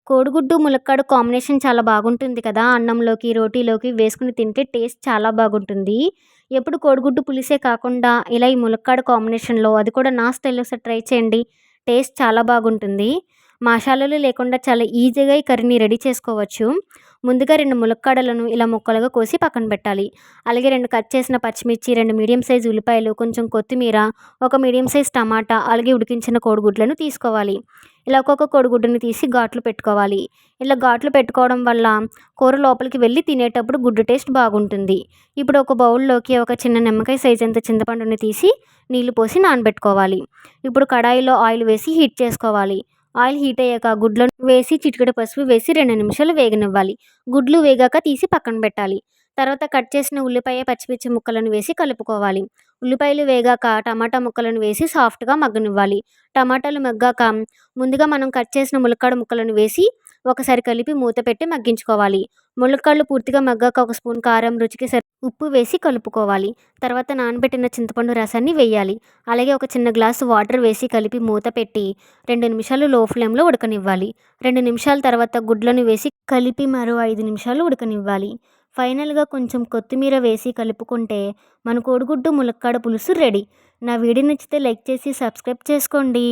కోడిగుడ్డు, ములక్కాడ కాంబినేషన్ చాలా బాగుంటుంది కదా! అన్నంలోకి, రోటీలోకి వేసుకొని తింటే టేస్ట్ చాలా బాగుంటుంది. ఎప్పుడు కోడిగుడ్డు పులుసే కాకుండా ఇలా ఈ ములక్కాడ కాంబినేషన్‌లో అది కూడా నా స్టైల్‌లో ఒకసారి ట్రై చేయండి. టేస్ట్ చాలా బాగుంటుంది. మషాలాలు లేకుండా చాలా ఈజీగా ఈ కర్రీని రెడీ చేసుకోవచ్చు. ముందుగా 2 ములక్కాడలను ఇలా ముక్కలుగా కోసి పక్కన పెట్టాలి. అలాగే 2 కట్ చేసిన పచ్చిమిర్చి, 2 మీడియం సైజ్ ఉల్లిపాయలు, కొంచెం కొత్తిమీర, ఒక మీడియం సైజ్ టమాటా, అలాగే ఉడికించిన కోడిగుడ్లను తీసుకోవాలి. ఇలా ఒక్కొక్క కోడిగుడ్డుని తీసి ఘాట్లు పెట్టుకోవాలి. ఇలా ఘాట్లు పెట్టుకోవడం వల్ల కూర లోపలికి వెళ్ళి తినేటప్పుడు గుడ్డు టేస్ట్ బాగుంటుంది. ఇప్పుడు ఒక బౌల్‌లోకి ఒక చిన్న నిమ్మకాయ సైజ్ అంత చింతపండుని తీసి నీళ్లు పోసి నానబెట్టుకోవాలి. ఇప్పుడు కడాయిలో ఆయిల్ వేసి హీట్ చేసుకోవాలి. ఆయిల్ హీట్ అయ్యాక గుడ్లను వేసి చిటికెడు పసుపు వేసి 2 నిమిషాలు వేగనివ్వాలి. గుడ్లు వేగాక తీసి పక్కన పెట్టాలి. తర్వాత కట్ చేసిన ఉల్లిపాయ, పచ్చిమిర్చి ముక్కలను వేసి కలుపుకోవాలి. ఉల్లిపాయలు వేగాక టమాటా ముక్కలను వేసి సాఫ్ట్‌గా మగ్గనివ్వాలి. టమాటాలు మగ్గాక ముందుగా మనం కట్ చేసిన ములక్కాడ ముక్కలను వేసి ఒకసారి కలిపి మూత పెట్టి మగ్గించుకోవాలి. ములక్కాడలు పూర్తిగా మగ్గాక ఒక స్పూన్ కారం, రుచికి ఉప్పు వేసి కలుపుకోవాలి. తర్వాత నానబెట్టిన చింతపండు రసాన్ని వేయాలి. అలాగే ఒక చిన్న గ్లాసు వాటర్ వేసి కలిపి మూత పెట్టి 2 నిమిషాలు లో ఫ్లేమ్‌లో ఉడకనివ్వాలి. 2 నిమిషాల తర్వాత గుడ్లను వేసి కలిపి మరో 5 నిమిషాలు ఉడకనివ్వాలి. ఫైనల్‌గా కొంచెం కొత్తిమీర వేసి కలుపుకుంటే మన కోడిగుడ్డు ములక్కాడ పులుసు రెడీ. నా వీడియో నచ్చితే లైక్ చేసి సబ్స్క్రైబ్ చేసుకోండి.